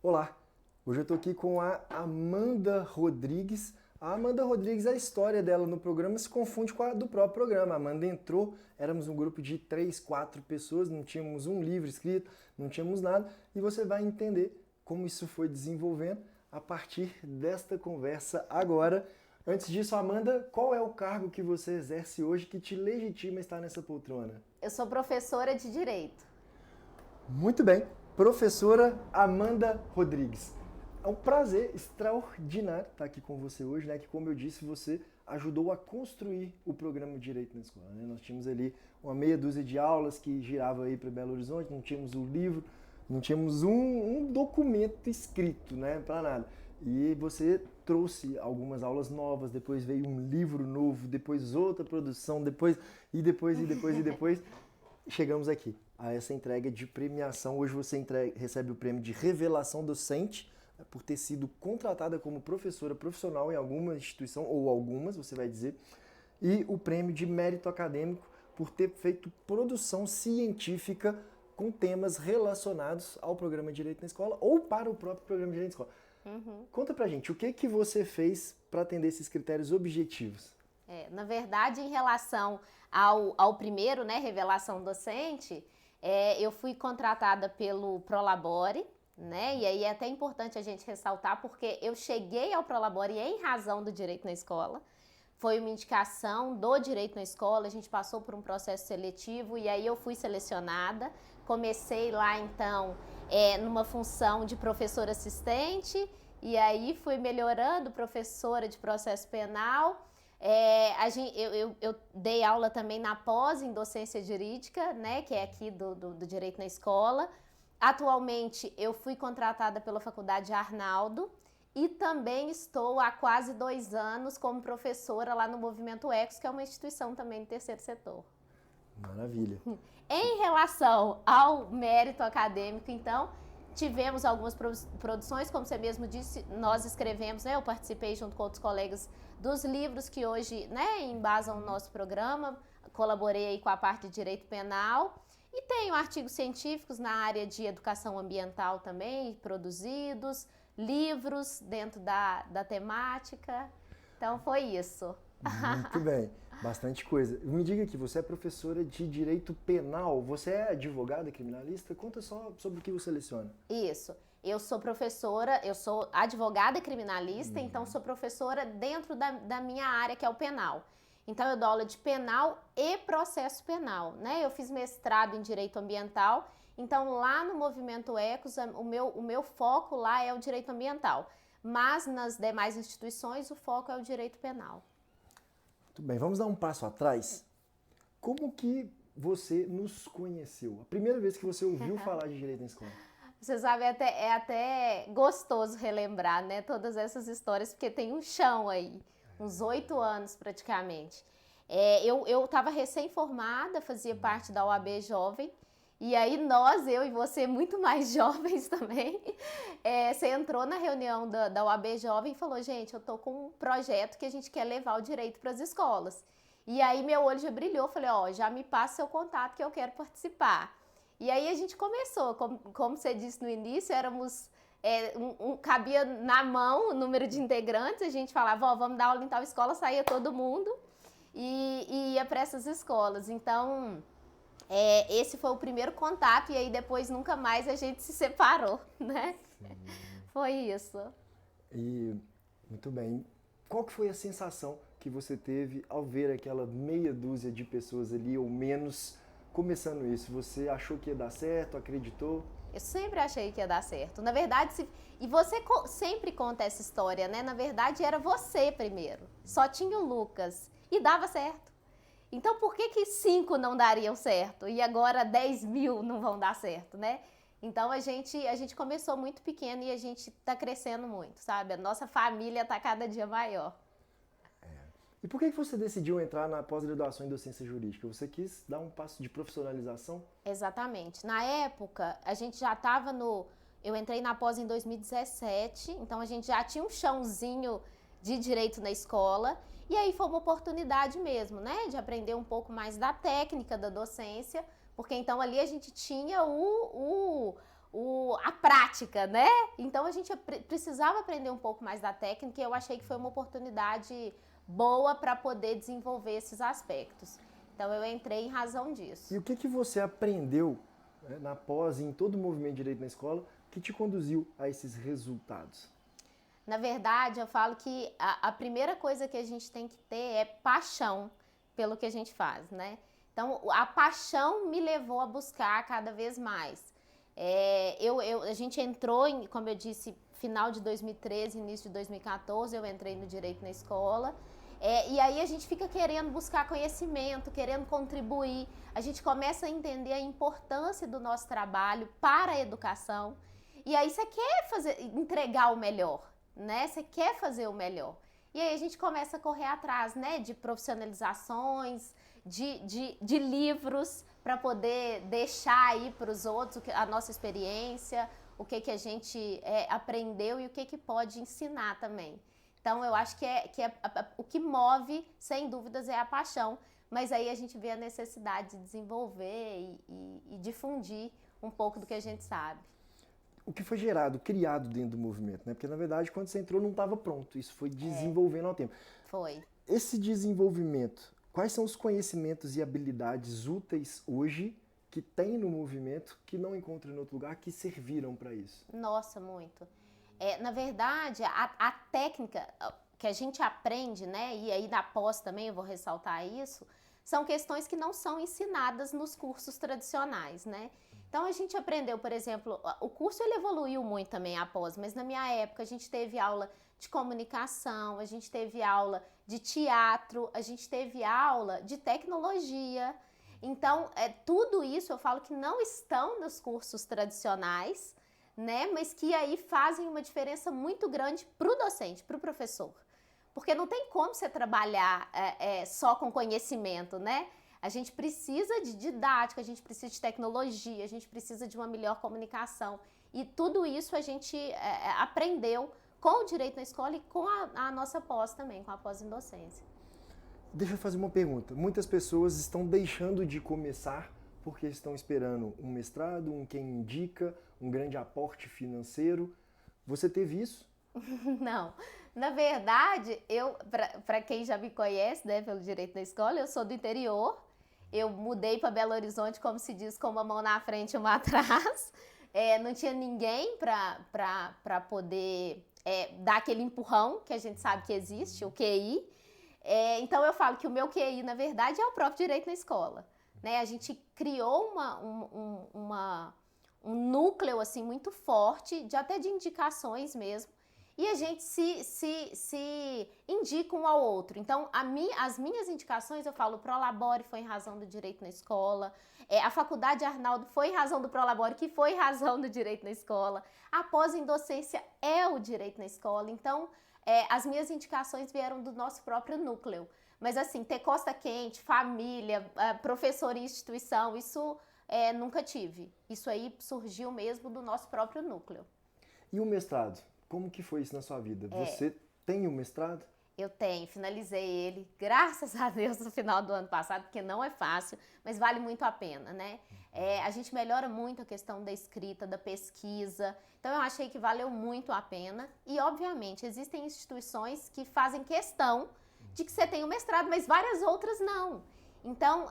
Olá, hoje eu estou aqui com a Amanda Rodrigues. A Amanda Rodrigues, a história dela no programa se confunde com a do próprio programa. A Amanda entrou, éramos um grupo de 3, 4 pessoas, não tínhamos um livro escrito, não tínhamos nada, e você vai entender como isso foi desenvolvendo a partir desta conversa agora. Antes disso, Amanda, qual é o cargo que você exerce hoje que te legitima estar nessa poltrona? Eu sou professora de Direito. Muito bem, professora Amanda Rodrigues. É um prazer extraordinário estar aqui com você hoje, né? Que, como eu disse, você ajudou a construir o programa Direito na Escola, né? Nós tínhamos ali uma meia dúzia de aulas que girava aí para Belo Horizonte, não tínhamos o livro, não tínhamos um documento escrito, né? Para nada. E você trouxe algumas aulas novas, depois veio um livro novo, depois outra produção, depois chegamos aqui a essa entrega de premiação. Hoje você recebe o prêmio de revelação docente, né, por ter sido contratada como professora profissional em alguma instituição, ou algumas, você vai dizer, e o prêmio de mérito acadêmico por ter feito produção científica com temas relacionados ao programa Direito na Escola ou para o próprio programa Direito na Escola. Conta pra gente, o que você fez para atender esses critérios objetivos? Na verdade, em relação ao primeiro, né, revelação docente, eu fui contratada pelo Prolabore, né, e aí é até importante a gente ressaltar, porque eu cheguei ao Prolabore em razão do Direito na Escola. Foi uma indicação do Direito na Escola, a gente passou por um processo seletivo e aí eu fui selecionada. Comecei lá, então, numa função de professora assistente e aí fui melhorando, professora de processo penal. Eu dei aula também na pós em docência jurídica, né, que é aqui do Direito na Escola. Atualmente eu fui contratada pela Faculdade Arnaldo e também estou há quase 2 anos como professora lá no Movimento Ecos, que é uma instituição também do terceiro setor. Maravilha. Em relação ao mérito acadêmico, então, tivemos algumas produções, como você mesmo disse, nós escrevemos, né, eu participei junto com outros colegas dos livros que hoje, né, embasam o nosso programa, colaborei aí com a parte de direito penal e tenho artigos científicos na área de educação ambiental também produzidos, livros dentro da temática, então foi isso. Muito bem, bastante coisa. Me diga aqui, você é professora de direito penal, você é advogada criminalista? Conta só sobre o que você leciona. Isso. Eu sou professora, eu sou advogada criminalista, então sou professora dentro da minha área, que é o penal. Então eu dou aula de penal e processo penal, né? Eu fiz mestrado em direito ambiental, então lá no Movimento Ecos, o meu foco lá é o direito ambiental. Mas nas demais instituições o foco é o direito penal. Muito bem, vamos dar um passo atrás. Como que você nos conheceu? A primeira vez que você ouviu falar de direito na escola? Você sabe, é até gostoso relembrar, né, todas essas histórias, porque tem um chão aí, uns 8 anos praticamente. Eu estava recém-formada, fazia parte da OAB Jovem, e aí eu e você, muito mais jovens também, você entrou na reunião da OAB Jovem e falou, gente, eu tô com um projeto que a gente quer levar o direito para as escolas. E aí meu olho já brilhou, falei, ó, já me passa seu contato que eu quero participar. E aí a gente começou, como você disse no início, éramos, cabia na mão o número de integrantes, a gente falava, ó, vamos dar aula em tal escola, saía todo mundo e ia para essas escolas. Então, esse foi o primeiro contato e aí depois nunca mais a gente se separou, né? Foi isso. E, muito bem, qual que foi a sensação que você teve ao ver aquela meia dúzia de pessoas ali, ou menos, começando isso? Você achou que ia dar certo, acreditou? Eu sempre achei que ia dar certo. Na verdade, e você sempre conta essa história, né? Na verdade, era você primeiro. Só tinha o Lucas. E dava certo. Então, por que 5 não dariam certo? E agora 10.000 não vão dar certo, né? Então, a gente começou muito pequeno e a gente tá crescendo muito, sabe? A nossa família tá cada dia maior. E por que você decidiu entrar na pós-graduação em docência jurídica? Você quis dar um passo de profissionalização? Exatamente. Na época, a gente já estava no... Eu entrei na pós em 2017, então a gente já tinha um chãozinho de direito na escola. E aí foi uma oportunidade mesmo, né? De aprender um pouco mais da técnica da docência, porque então ali a gente tinha a prática, né? Então a gente precisava aprender um pouco mais da técnica e eu achei que foi uma oportunidade boa para poder desenvolver esses aspectos. Então eu entrei em razão disso. E o que você aprendeu, né, na pós e em todo o movimento de direito na escola que te conduziu a esses resultados? Na verdade, eu falo que a primeira coisa que a gente tem que ter é paixão pelo que a gente faz, né? Então, a paixão me levou a buscar cada vez mais. A gente entrou, como eu disse, final de 2013, início de 2014, eu entrei no Direito na Escola. E aí a gente fica querendo buscar conhecimento, querendo contribuir. A gente começa a entender a importância do nosso trabalho para a educação. E aí você quer entregar o melhor, né? Você quer fazer o melhor. E aí a gente começa a correr atrás, né? De profissionalizações, de livros para poder deixar aí para os outros a nossa experiência, o que a gente aprendeu e o que pode ensinar também. Então, eu acho que o que move, sem dúvidas, é a paixão. Mas aí a gente vê a necessidade de desenvolver e difundir um pouco do que a gente sabe. O que foi gerado, criado dentro do movimento, né? Porque, na verdade, quando você entrou, não estava pronto. Isso foi desenvolvendo ao tempo. Foi. Esse desenvolvimento, quais são os conhecimentos e habilidades úteis hoje que tem no movimento que não encontra em outro lugar, que serviram para isso? Nossa, muito. Na verdade, a técnica que a gente aprende, né, e aí na pós também eu vou ressaltar isso, são questões que não são ensinadas nos cursos tradicionais, né? Então a gente aprendeu, por exemplo, o curso ele evoluiu muito também após, mas na minha época a gente teve aula de comunicação, a gente teve aula de teatro, a gente teve aula de tecnologia. Então, tudo isso eu falo que não estão nos cursos tradicionais, né? Mas que aí fazem uma diferença muito grande para o docente, para o professor. Porque não tem como você trabalhar só com conhecimento, né? A gente precisa de didática, a gente precisa de tecnologia, a gente precisa de uma melhor comunicação. E tudo isso a gente aprendeu com o Direito na Escola e com a nossa pós também, com a pós em docência. Deixa eu fazer uma pergunta. Muitas pessoas estão deixando de começar porque estão esperando um mestrado, quem indica, um grande aporte financeiro. Você teve isso? Não. Na verdade, para quem já me conhece, né, pelo Direito na Escola, eu sou do interior. Eu mudei para Belo Horizonte, como se diz, com uma mão na frente e uma atrás. Não tinha ninguém para poder dar aquele empurrão que a gente sabe que existe, o QI. Então eu falo que o meu QI, na verdade, é o próprio Direito na Escola. Né? A gente criou um núcleo assim, muito forte, até de indicações mesmo. E a gente se indica um ao outro. Então, as minhas indicações, eu falo, o Prolabore foi em razão do Direito na Escola, a Faculdade Arnaldo foi em razão do Prolabore, que foi em razão do Direito na Escola, a pós em docência é o Direito na Escola. Então, as minhas indicações vieram do nosso próprio núcleo. Mas assim, ter costa quente, família, professor e instituição, isso nunca tive. Isso aí surgiu mesmo do nosso próprio núcleo. E o mestrado? Como que foi isso na sua vida? Você tem um mestrado? Eu tenho, finalizei ele, graças a Deus, no final do ano passado, porque não é fácil, mas vale muito a pena, né? A gente melhora muito a questão da escrita, da pesquisa, então eu achei que valeu muito a pena. E, obviamente, existem instituições que fazem questão de que você tenha um mestrado, mas várias outras não. Então,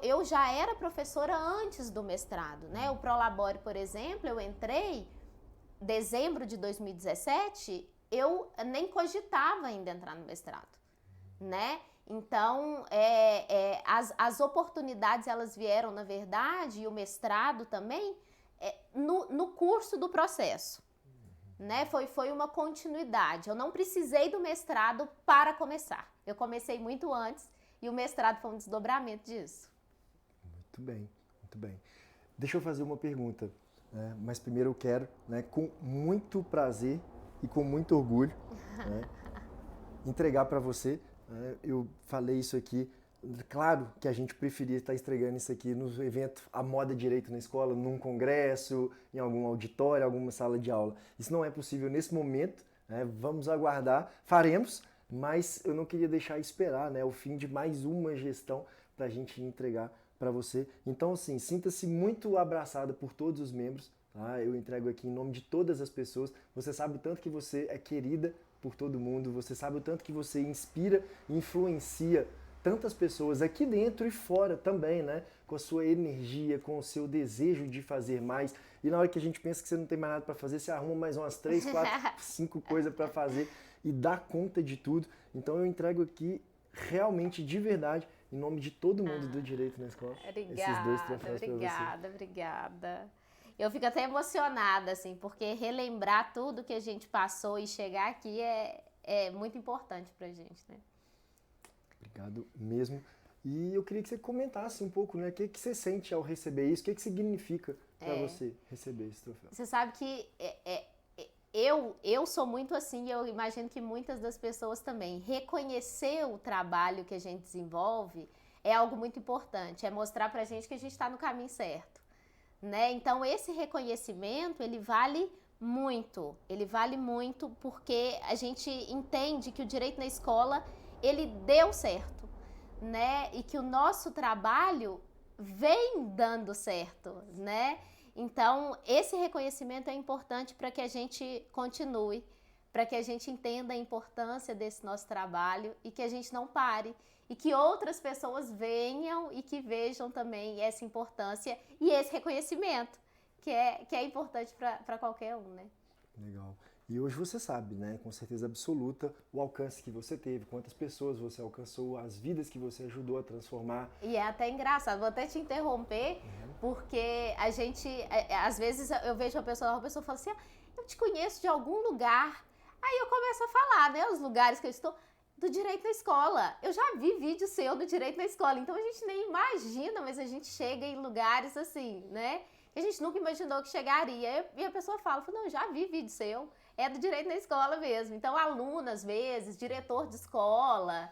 eu já era professora antes do mestrado, né? O Prolabore, por exemplo, eu entrei em dezembro de 2017, eu nem cogitava ainda entrar no mestrado, né? Então, as oportunidades, elas vieram, na verdade, e o mestrado também, no curso do processo, né? Foi uma continuidade. Eu não precisei do mestrado para começar. Eu comecei muito antes e o mestrado foi um desdobramento disso. Muito bem, muito bem. Deixa eu fazer uma pergunta, né? Mas primeiro eu quero, né, com muito prazer e com muito orgulho, né, entregar para você. Eu falei isso aqui, claro que a gente preferia estar entregando isso aqui no evento A Moda Direito na Escola, num congresso, em algum auditório, alguma sala de aula. Isso não é possível nesse momento, né? Vamos aguardar, faremos, mas eu não queria deixar esperar, né, o fim de mais uma gestão para a gente entregar para você. Então, assim, sinta-se muito abraçada por todos os membros tá? Eu entrego aqui em nome de todas as pessoas. Você sabe o tanto que você é querida por todo mundo, você sabe o tanto que você inspira e influencia tantas pessoas aqui dentro e fora também, né? Com a sua energia, com o seu desejo de fazer mais. E na hora que a gente pensa que você não tem mais nada para fazer, você arruma mais umas 3, 4, 5 coisas para fazer e dá conta de tudo. Então eu entrego aqui realmente de verdade, em nome de todo mundo do Direito na Escola, esses 2 troféus para você. Obrigada. Eu fico até emocionada, assim, porque relembrar tudo que a gente passou e chegar aqui é muito importante pra gente, né? Obrigado mesmo. E eu queria que você comentasse um pouco, né? O que você sente ao receber isso? O que significa para você receber esse troféu? Você sabe que eu sou muito assim, eu imagino que muitas das pessoas também. Reconhecer o trabalho que a gente desenvolve é algo muito importante, é mostrar pra gente que a gente está no caminho certo, né? Então esse reconhecimento, ele vale muito porque a gente entende que o direito na escola, ele deu certo, né? E que o nosso trabalho vem dando certo, né? Então, esse reconhecimento é importante para que a gente continue, para que a gente entenda a importância desse nosso trabalho e que a gente não pare. E que outras pessoas venham e que vejam também essa importância e esse reconhecimento, que é importante para qualquer um, né? Legal. E hoje você sabe, né, com certeza absoluta, o alcance que você teve, quantas pessoas você alcançou, as vidas que você ajudou a transformar. E é até engraçado, vou até te interromper, porque a gente, às vezes eu vejo a pessoa fala assim, eu te conheço de algum lugar. Aí eu começo a falar, né, os lugares que eu estou, do Direito na Escola. Eu já vi vídeo seu do Direito na Escola, então a gente nem imagina, mas a gente chega em lugares assim, né, que a gente nunca imaginou que chegaria. E a pessoa fala, não, eu já vi vídeo seu. É do Direito na Escola mesmo. Então, aluno, às vezes, diretor de escola,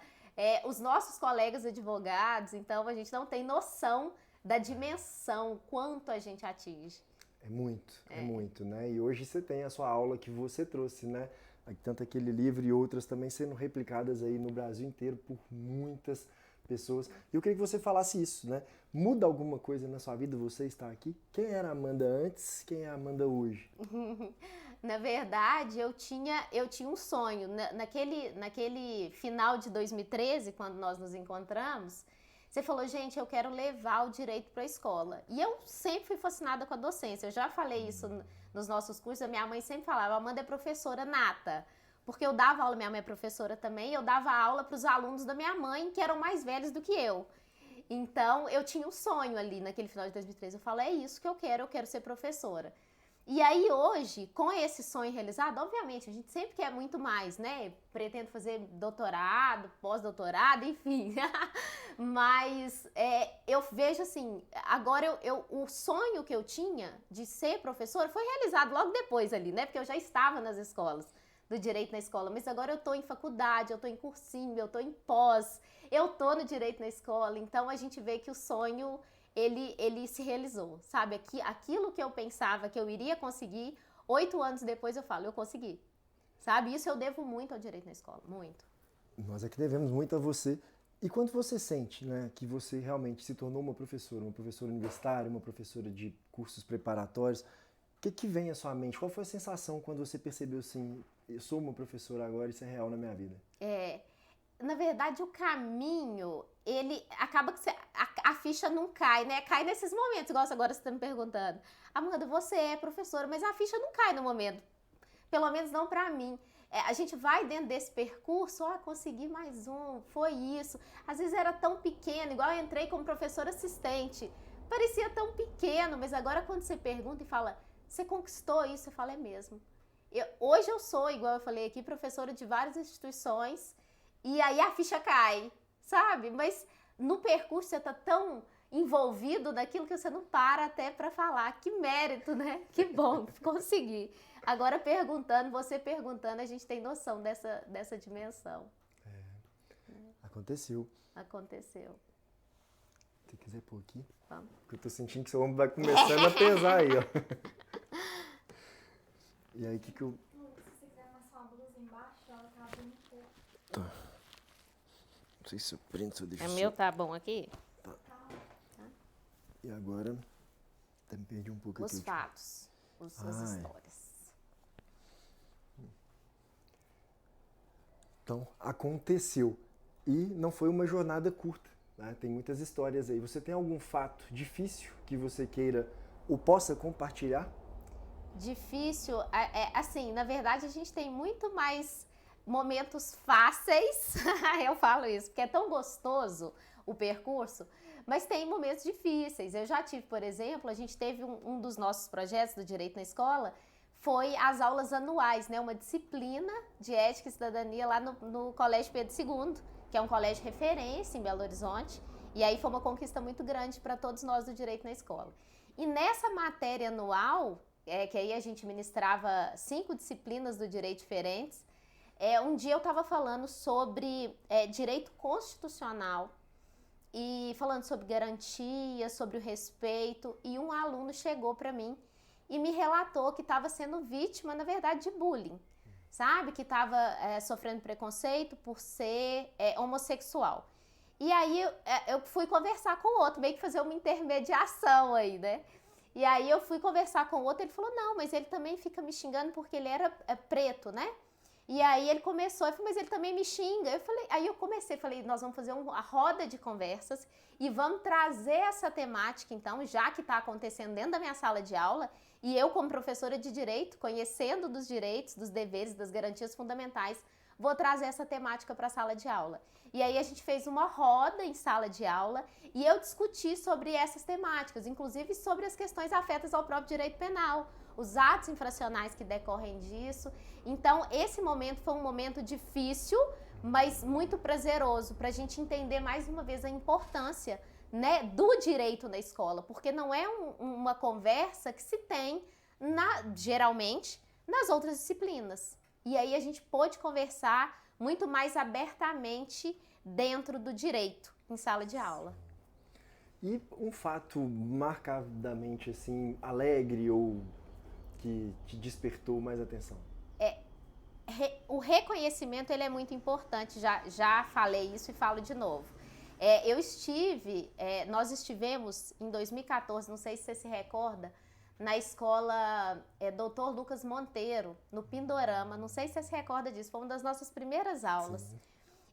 os nossos colegas advogados. Então, a gente não tem noção da dimensão, quanto a gente atinge. É muito, né? E hoje você tem a sua aula que você trouxe, né? Tanto aquele livro e outras também sendo replicadas aí no Brasil inteiro por muitas pessoas. E eu queria que você falasse isso, né? Muda alguma coisa na sua vida você estar aqui? Quem era a Amanda antes, quem é a Amanda hoje? Na verdade, eu tinha um sonho. Naquele final de 2013, quando nós nos encontramos, você falou, gente, eu quero levar o direito para a escola. E eu sempre fui fascinada com a docência. Eu já falei isso nos nossos cursos. A minha mãe sempre falava, a Amanda é professora nata. Porque eu dava aula, minha mãe é professora também, eu dava aula para os alunos da minha mãe, que eram mais velhos do que eu. Então, eu tinha um sonho ali naquele final de 2013. Eu falei, é isso que eu quero ser professora. E aí hoje, com esse sonho realizado, obviamente, a gente sempre quer muito mais, né? Pretendo fazer doutorado, pós-doutorado, enfim. Mas eu vejo assim, agora o sonho que eu tinha de ser professora foi realizado logo depois ali, né? Porque eu já estava nas escolas, do direito na escola. Mas agora eu tô em faculdade, eu tô em cursinho, eu tô em pós, eu tô no direito na escola. Então a gente vê que o sonho... Ele se realizou, sabe? Aquilo que eu pensava que eu iria conseguir, 8 anos depois eu falo, eu consegui, sabe? Isso eu devo muito ao direito na escola, muito. Nós aqui devemos muito a você. E quando você sente, né, que você realmente se tornou uma professora universitária, uma professora de cursos preparatórios, o que vem à sua mente? Qual foi a sensação quando você percebeu assim, eu sou uma professora agora, isso é real na minha vida? Na verdade, o caminho, ele acaba que a ficha não cai, né? Cai nesses momentos, igual agora você está me perguntando. Amanda, você é professora, mas a ficha não cai no momento. Pelo menos não para mim. A gente vai dentro desse percurso, consegui mais um, foi isso. Às vezes era tão pequeno, igual eu entrei como professora assistente. Parecia tão pequeno, mas agora quando você pergunta e fala, você conquistou isso? Eu falo, é mesmo. Hoje eu sou, igual eu falei aqui, professora de várias instituições. E aí a ficha cai, sabe? Mas no percurso você tá tão envolvido naquilo que você não para até para falar. Que mérito, né? Que bom, consegui. Agora você perguntando, a gente tem noção dessa dimensão. Aconteceu. Aconteceu. Se quiser pôr aqui. Vamos. Porque eu tô sentindo que seu ombro vai começando a pesar aí, ó. E aí, Se você quiser amassar uma blusa embaixo, ela tá abrindo um pouco. Tá. Não sei se eu prendo, se eu deixo. O meu tá bom aqui? Tá. E agora, até me perdi um pouco aqui. Os fatos. as histórias. Então, aconteceu. E não foi uma jornada curta, né? Tem muitas histórias aí. Você tem algum fato difícil que você queira ou possa compartilhar? Difícil, assim, na verdade a gente tem muito mais momentos fáceis, eu falo isso, porque é tão gostoso o percurso, mas tem momentos difíceis. Eu já tive, por exemplo, a gente teve um dos nossos projetos do Direito na Escola, foi as aulas anuais, né? Uma disciplina de ética e cidadania lá no Colégio Pedro II, que é um colégio referência em Belo Horizonte, e aí foi uma conquista muito grande para todos nós do Direito na Escola. E nessa matéria anual, que aí a gente ministrava 5 disciplinas do direito diferentes, um dia eu estava falando sobre direito constitucional e falando sobre garantia, sobre o respeito, e um aluno chegou para mim e me relatou que estava sendo vítima, na verdade, de bullying, sabe? Que estava sofrendo preconceito por ser homossexual. E aí eu fui conversar com o outro, meio que fazer uma intermediação aí, né? E aí eu fui conversar com o outro, ele falou, não, mas ele também fica me xingando porque ele era preto, né? E aí ele começou, eu falei, mas ele também me xinga. Aí eu falei, nós vamos fazer uma roda de conversas e vamos trazer essa temática, então, já que está acontecendo dentro da minha sala de aula, e eu, como professora de direito, conhecendo dos direitos, dos deveres, das garantias fundamentais, vou trazer essa temática para a sala de aula. E aí a gente fez uma roda em sala de aula e eu discuti sobre essas temáticas, inclusive sobre as questões afetas ao próprio direito penal, os atos infracionais que decorrem disso. Então, esse momento foi um momento difícil, mas muito prazeroso, para a gente entender mais uma vez a importância, né, do direito na escola, porque não é uma conversa que se tem, geralmente, nas outras disciplinas. E aí a gente pôde conversar muito mais abertamente dentro do direito, em sala de aula. E um fato marcadamente, assim, alegre ou que te despertou mais atenção? O reconhecimento, ele é muito importante, já falei isso e falo de novo. Nós estivemos em 2014, não sei se você se recorda, na escola Dr. Lucas Monteiro, no Pindorama, não sei se você se recorda disso, foi uma das nossas primeiras aulas. Sim.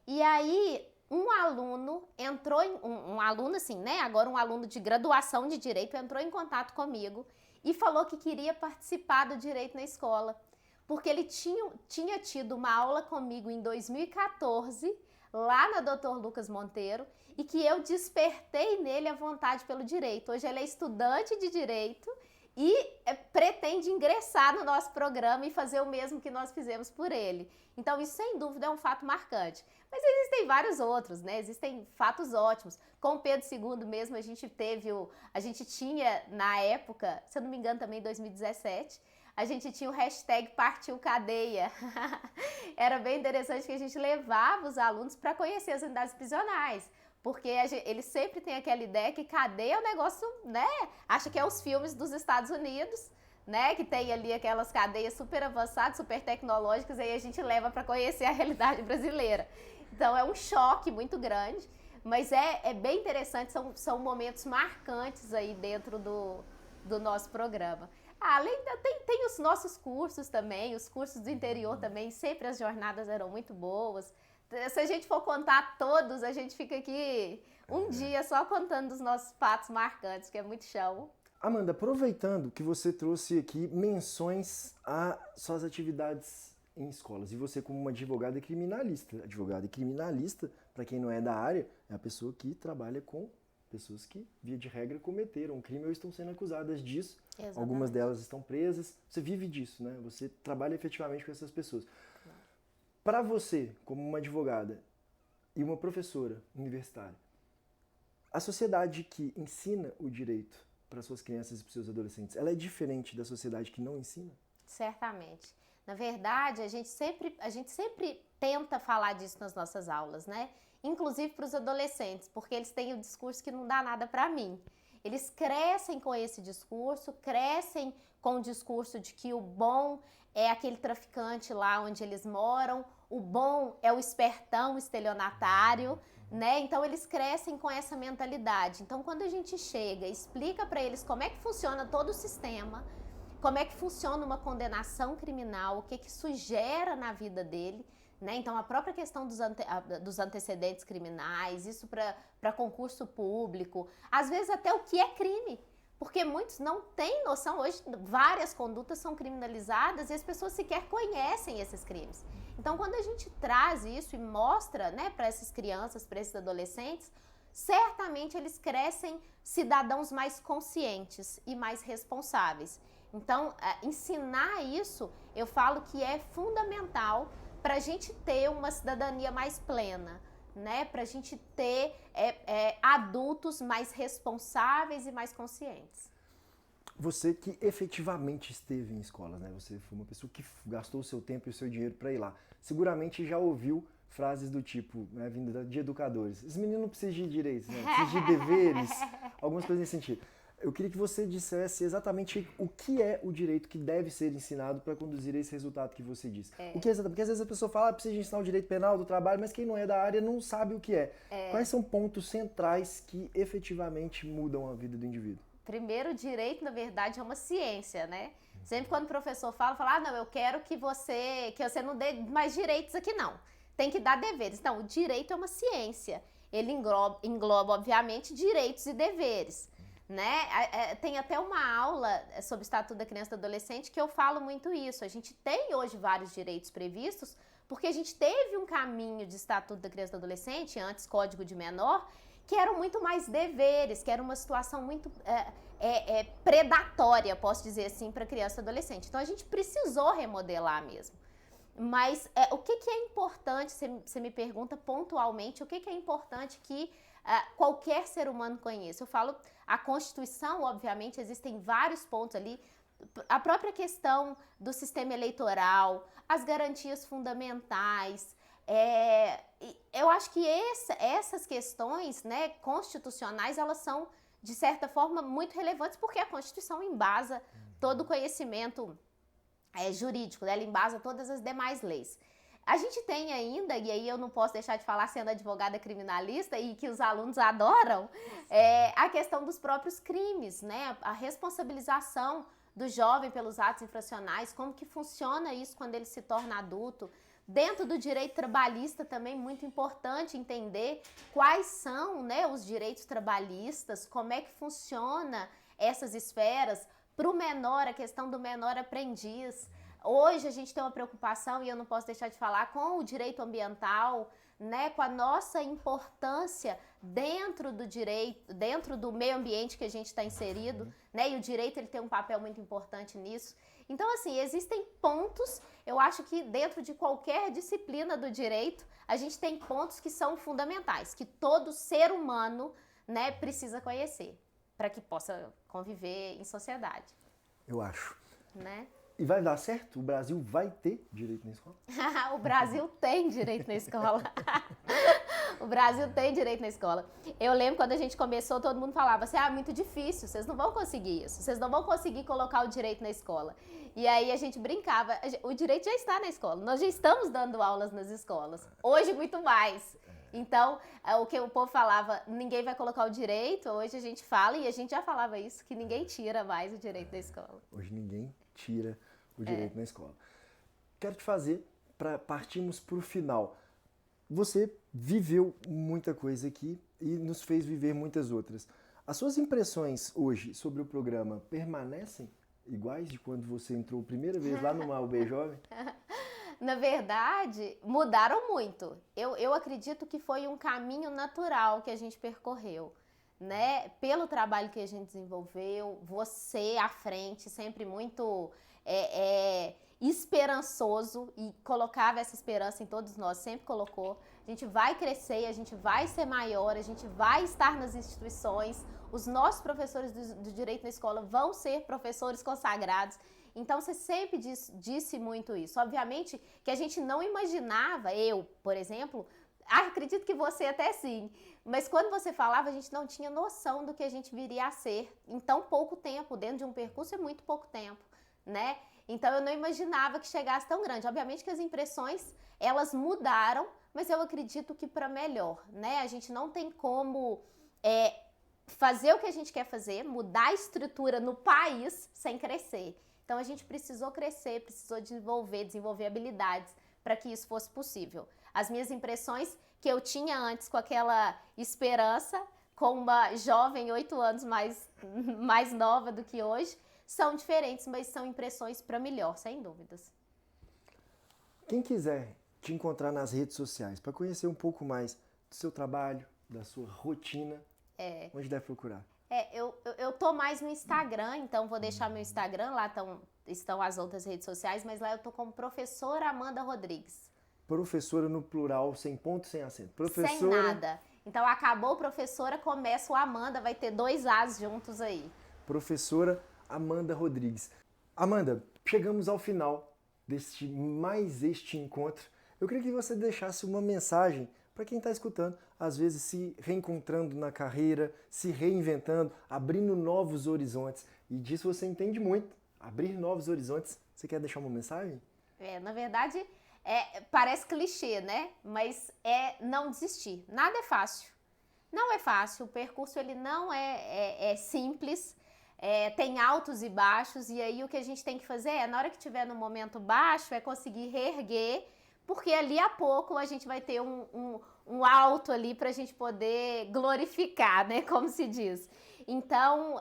E aí, um aluno entrou, um aluno assim, né, agora um aluno de graduação de Direito, entrou em contato comigo e falou que queria participar do Direito na escola, porque ele tinha tido uma aula comigo em 2014, lá na Dr. Lucas Monteiro, e que eu despertei nele a vontade pelo direito. Hoje ele é estudante de Direito e pretende ingressar no nosso programa e fazer o mesmo que nós fizemos por ele. Então, isso, sem dúvida, é um fato marcante. Mas existem vários outros, né? Existem fatos ótimos. Com o Pedro II mesmo, a gente tinha, na época, se eu não me engano, também em 2017, a gente tinha o hashtag Partiu Cadeia. Era bem interessante que a gente levava os alunos para conhecer as unidades prisionais. Porque eles sempre têm aquela ideia que cadeia é um negócio, né? Acha que é os filmes dos Estados Unidos, né? Que tem ali aquelas cadeias super avançadas, super tecnológicas, e aí a gente leva para conhecer a realidade brasileira. Então é um choque muito grande, mas é bem interessante, são momentos marcantes aí dentro do nosso programa. Além tem os nossos cursos também, os cursos do interior também, sempre as jornadas eram muito boas. Se a gente for contar todos, a gente fica aqui um dia só contando os nossos fatos marcantes, que é muito chão. Amanda, aproveitando que você trouxe aqui menções a suas atividades em escolas, e você como uma advogada criminalista. Advogada e criminalista, para quem não é da área, é a pessoa que trabalha com pessoas que, via de regra, cometeram um crime ou estão sendo acusadas disso. Exatamente. Algumas delas estão presas. Você vive disso, né? Você trabalha efetivamente com essas pessoas. Para você, como uma advogada e uma professora universitária, a sociedade que ensina o direito para suas crianças e para seus adolescentes, ela é diferente da sociedade que não ensina? Certamente. Na verdade, a gente sempre tenta falar disso nas nossas aulas, né? Inclusive para os adolescentes, porque eles têm o discurso que não dá nada para mim. Eles crescem com esse discurso, crescem com o discurso de que o bom é aquele traficante lá onde eles moram, o bom é o espertão estelionatário, né? Então eles crescem com essa mentalidade. Então quando a gente chega e explica para eles como é que funciona todo o sistema, como é que funciona uma condenação criminal, o que isso gera na vida dele, né? Então, a própria questão dos antecedentes criminais, isso para concurso público, às vezes até o que é crime. Porque muitos não têm noção, hoje várias condutas são criminalizadas e as pessoas sequer conhecem esses crimes. Então, quando a gente traz isso e mostra, né, para essas crianças, para esses adolescentes, certamente eles crescem cidadãos mais conscientes e mais responsáveis. Então, ensinar isso, eu falo que é fundamental para a gente ter uma cidadania mais plena, né? Para a gente ter adultos mais responsáveis e mais conscientes. Você que efetivamente esteve em escolas, né? Você foi uma pessoa que gastou o seu tempo e o seu dinheiro para ir lá. Seguramente já ouviu frases do tipo, né, vindo de educadores. Esse menino não precisa de direitos, né? Precisa de deveres, algumas coisas nesse sentido. Eu queria que você dissesse exatamente o que é o direito que deve ser ensinado para conduzir esse resultado que você disse. O que é exatamente? Porque às vezes a pessoa fala, precisa ensinar o direito penal do trabalho, mas quem não é da área não sabe o que é. Quais são pontos centrais que efetivamente mudam a vida do indivíduo? Primeiro, o direito, na verdade, é uma ciência, né? Sempre quando o professor fala, não, eu quero que você não dê mais direitos aqui, não. Tem que dar deveres. Não, o direito é uma ciência. Ele engloba, obviamente, direitos e deveres, né? Tem até uma aula sobre o Estatuto da Criança e do Adolescente que eu falo muito isso. A gente tem hoje vários direitos previstos porque a gente teve um caminho de Estatuto da Criança e do Adolescente, antes Código de Menor, que eram muito mais deveres, que era uma situação muito predatória, posso dizer assim, para criança e adolescente. Então, a gente precisou remodelar mesmo. Mas o que é importante, você me pergunta pontualmente, o que é importante que qualquer ser humano conheça? Eu falo, a Constituição, obviamente, existem vários pontos ali, a própria questão do sistema eleitoral, as garantias fundamentais. Eu acho que essas questões, né, constitucionais, elas são, de certa forma, muito relevantes, porque a Constituição embasa todo o conhecimento jurídico, né? Ela embasa todas as demais leis. A gente tem ainda, e aí eu não posso deixar de falar sendo advogada criminalista e que os alunos adoram, a questão dos próprios crimes, né? A responsabilização do jovem pelos atos infracionais, como que funciona isso quando ele se torna adulto. Dentro do direito trabalhista também muito importante entender quais são, né, os direitos trabalhistas, como é que funciona essas esferas. Para o menor, a questão do menor aprendiz. Hoje a gente tem uma preocupação, e eu não posso deixar de falar, com o direito ambiental, né, com a nossa importância dentro do direito, dentro do meio ambiente que a gente está inserido, né, e o direito ele tem um papel muito importante nisso. Então, assim, existem pontos, eu acho que dentro de qualquer disciplina do direito, a gente tem pontos que são fundamentais, que todo ser humano, né, precisa conhecer, para que possa conviver em sociedade. Eu acho. Né? E vai dar certo? O Brasil vai ter direito na escola? O Brasil tem direito na escola. O Brasil tem direito na escola. Eu lembro quando a gente começou, todo mundo falava assim, muito difícil, vocês não vão conseguir isso, vocês não vão conseguir colocar o direito na escola. E aí a gente brincava, o direito já está na escola, nós já estamos dando aulas nas escolas, hoje muito mais. Então, o que o povo falava, ninguém vai colocar o direito, hoje a gente fala, e a gente já falava isso, que ninguém tira mais o direito da escola. Hoje ninguém tira o direito na escola. Quero te fazer, partimos para o final. Você viveu muita coisa aqui e nos fez viver muitas outras. As suas impressões hoje sobre o programa permanecem iguais de quando você entrou a primeira vez lá no UB Jovem? Na verdade, mudaram muito. Eu acredito que foi um caminho natural que a gente percorreu, né? Pelo trabalho que a gente desenvolveu, você à frente, sempre muito esperançoso e colocava essa esperança em todos nós, sempre colocou. A gente vai crescer, a gente vai ser maior, a gente vai estar nas instituições, os nossos professores do direito na escola vão ser professores consagrados. Então, você sempre disse muito isso. Obviamente que a gente não imaginava, eu, por exemplo, acredito que você até sim, mas quando você falava, a gente não tinha noção do que a gente viria a ser em tão pouco tempo. Dentro de um percurso é muito pouco tempo, né? Então, eu não imaginava que chegasse tão grande. Obviamente que as impressões, elas mudaram, mas eu acredito que para melhor, né? A gente não tem como fazer o que a gente quer fazer, mudar a estrutura no país sem crescer. Então a gente precisou crescer, precisou desenvolver habilidades para que isso fosse possível. As minhas impressões que eu tinha antes com aquela esperança, com uma jovem 8 anos mais nova do que hoje, são diferentes, mas são impressões para melhor, sem dúvidas. Quem quiser te encontrar nas redes sociais para conhecer um pouco mais do seu trabalho, da sua rotina, onde deve procurar? Eu tô mais no Instagram, então vou deixar meu Instagram, lá estão as outras redes sociais, mas lá eu tô como professora Amanda Rodrigues. Professora no plural, sem ponto, sem acento. Professora... Sem nada. Então acabou professora, começa o Amanda, vai ter 2 As juntos aí. Professora Amanda Rodrigues. Amanda, chegamos ao final deste encontro. Eu queria que você deixasse uma mensagem para quem está escutando, às vezes se reencontrando na carreira, se reinventando, abrindo novos horizontes. E disso você entende muito. Abrir novos horizontes. Você quer deixar uma mensagem? Na verdade, parece clichê, né? Mas não desistir. Nada é fácil. Não é fácil. O percurso ele não é simples. Tem altos e baixos. E aí o que a gente tem que fazer na hora que estiver no momento baixo, é conseguir reerguer, porque ali a pouco a gente vai ter um alto ali para a gente poder glorificar, né? Como se diz. Então,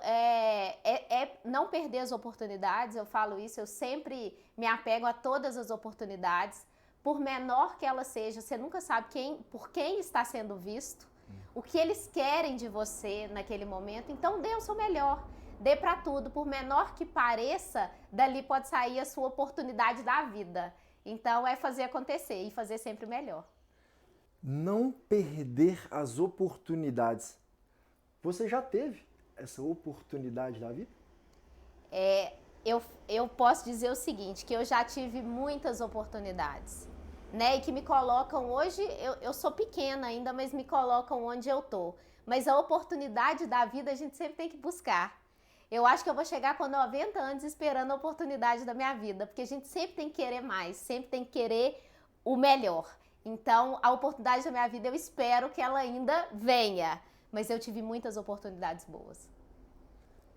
não perder as oportunidades, eu falo isso, eu sempre me apego a todas as oportunidades, por menor que ela seja, você nunca sabe por quem está sendo visto, o que eles querem de você naquele momento, então dê o seu melhor, dê para tudo, por menor que pareça, dali pode sair a sua oportunidade da vida. Então, é fazer acontecer e fazer sempre melhor. Não perder as oportunidades. Você já teve essa oportunidade da vida? Eu posso dizer o seguinte, que eu já tive muitas oportunidades, né? E que me colocam hoje, eu sou pequena ainda, mas me colocam onde eu tô. Mas a oportunidade da vida a gente sempre tem que buscar. Eu acho que eu vou chegar com 90 anos esperando a oportunidade da minha vida, porque a gente sempre tem que querer mais, sempre tem que querer o melhor. Então, a oportunidade da minha vida, eu espero que ela ainda venha, mas eu tive muitas oportunidades boas.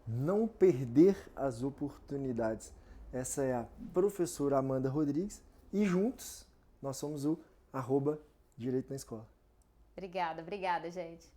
Não perder as oportunidades. Essa é a professora Amanda Rodrigues e juntos nós somos o @Direito na Escola. Obrigada, gente.